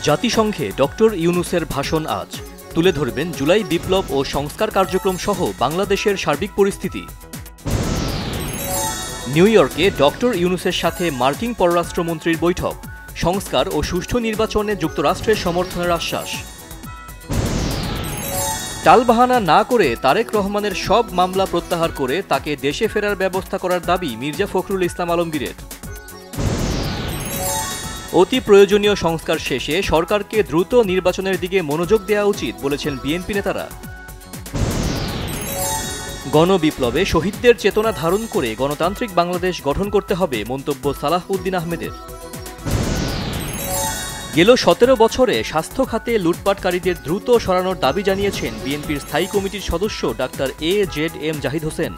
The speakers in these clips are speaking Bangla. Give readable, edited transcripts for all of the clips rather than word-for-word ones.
জাতিসংঘে ডক্টর ইউনূসের ভাষণ আজ তুলে ধরবেন জুলাই বিপ্লব ও সংস্কার কার্যক্রম সহ বাংলাদেশের সার্বিক পরিস্থিতি। নিউ ইয়র্কে ডক্টর ইউনূসের সাথে মার্কিন পররাষ্ট্রমন্ত্রীর বৈঠক, সংস্কার ও সুষ্ঠু নির্বাচনে যুক্তরাষ্ট্রের সমর্থনের আশ্বাস। টালবাহানা না করে তারেক রহমানের সব মামলা প্রত্যাহার করে তাকে দেশে ফেরার ব্যবস্থা করার দাবি মির্জা ফখরুল ইসলাম আলমগীরের। অতি প্রয়োজনীয় সংস্কার শেষে সরকারকে দ্রুত নির্বাচনের দিকে মনোযোগ দেওয়া উচিত বলেছেন বিএনপি নেতারা। গণবিপ্লবে শহীদদের চেতনা ধারণ করে গণতান্ত্রিক বাংলাদেশ গঠন করতে হবে মন্তব্য সালাহ উদ্দিন আহমেদের। গেল 17 বছরে স্বাস্থ্য খাতে লুটপাটকারীদের দ্রুত সরানোর দাবি জানিয়েছেন বিএনপির স্থায়ী কমিটির সদস্য ডাক্তার AZM জাহিদ হোসেন।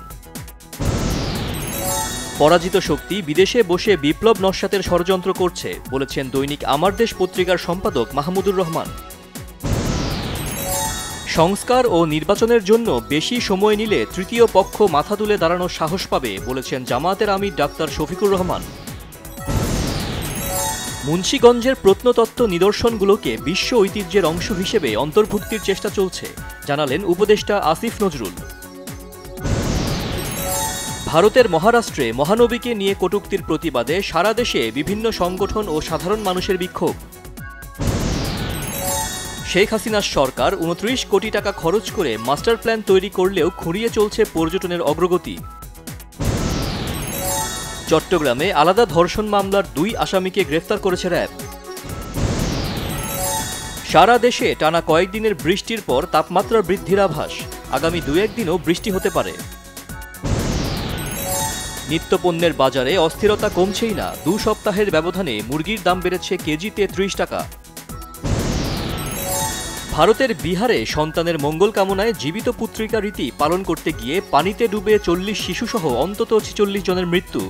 পরাজিত শক্তি বিদেশে বসে বিপ্লব নস্যাতের ষড়যন্ত্র করছে বলেছেন দৈনিক আমার দেশ পত্রিকার সম্পাদক মাহমুদুর রহমান। সংস্কার ও নির্বাচনের জন্য বেশি সময় নিলে তৃতীয় পক্ষ মাথা তুলে দাঁড়ানোর সাহস পাবে বলেছেন জামায়াতের আমির ডাক্তার শফিকুর রহমান। মুন্সিগঞ্জের প্রত্নতত্ত্ব নিদর্শনগুলোকে বিশ্ব ঐতিহ্যের অংশ হিসেবে অন্তর্ভুক্তির চেষ্টা চলছে জানালেন উপদেষ্টা আসিফ নজরুল। ভারতের মহারাষ্ট্রে মহানবীকে নিয়ে কটূক্তির প্রতিবাদে সারা দেশে বিভিন্ন সংগঠন ও সাধারণ মানুষের বিক্ষোভ। শেখ হাসিনার সরকার 29 কোটি টাকা খরচ করে মাস্টার প্ল্যান তৈরি করলেও খুঁড়িয়ে চলছে পর্যটনের অগ্রগতি। চট্টগ্রামে আলাদা ধর্ষণ মামলার 2 আসামিকে গ্রেফতার করেছে র্যাব। সারা দেশে টানা কয়েকদিনের বৃষ্টির পর তাপমাত্রা বৃদ্ধির আভাস, আগামী 2-1 দিনও বৃষ্টি হতে পারে। নিত্যপণ্যের বাজারে অস্থিরতা কমছেই না, 2 সপ্তাহের ব্যবধানে মুরগির দাম বেড়েছে কেজিতে 30 টাকা। ভারতের বিহারে সন্তানের মঙ্গল কামনায় জীবিত পুত্রিকা রীতি পালন করতে গিয়ে পানিতে ডুবে 40 শিশুসহ অন্তত 46 জনের মৃত্যু।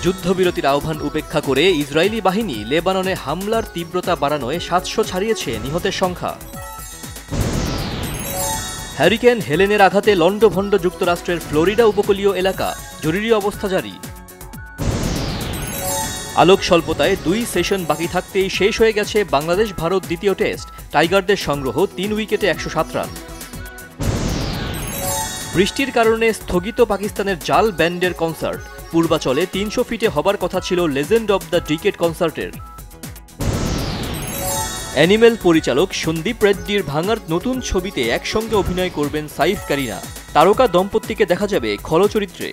যুদ্ধবিরতির আহ্বান উপেক্ষা করে ইসরায়েলি বাহিনী লেবাননে হামলার তীব্রতা বাড়ানোয় 700 ছাড়িয়েছে নিহতের সংখ্যা। হ্যারিকেন হেলেনের আঘাতে লণ্ডভণ্ড যুক্তরাষ্ট্রের ফ্লোরিডা উপকূলীয় এলাকা, জরুরি অবস্থা জারি। আলোক স্বল্পতায় 2 সেশন বাকি থাকতেই শেষ হয়ে গেছে বাংলাদেশ ভারত দ্বিতীয় টেস্ট, টাইগারদের সংগ্রহ 3 উইকেটে 107 রান। বৃষ্টির কারণে স্থগিত পাকিস্তানের জাল ব্যান্ডের কনসার্ট, পূর্বাচলে 300 ফিটে হবার কথা ছিল লেজেন্ড অব দ্য ডিকেড কনসার্টের। অ্যানিমেল পরিচালক সন্দীপ রেড্ডির ভাঙার নতুন ছবিতে একসঙ্গে অভিনয় করবেন সাইফ কারিনা, তারকা দম্পতিকে দেখা যাবে খল চরিত্রে।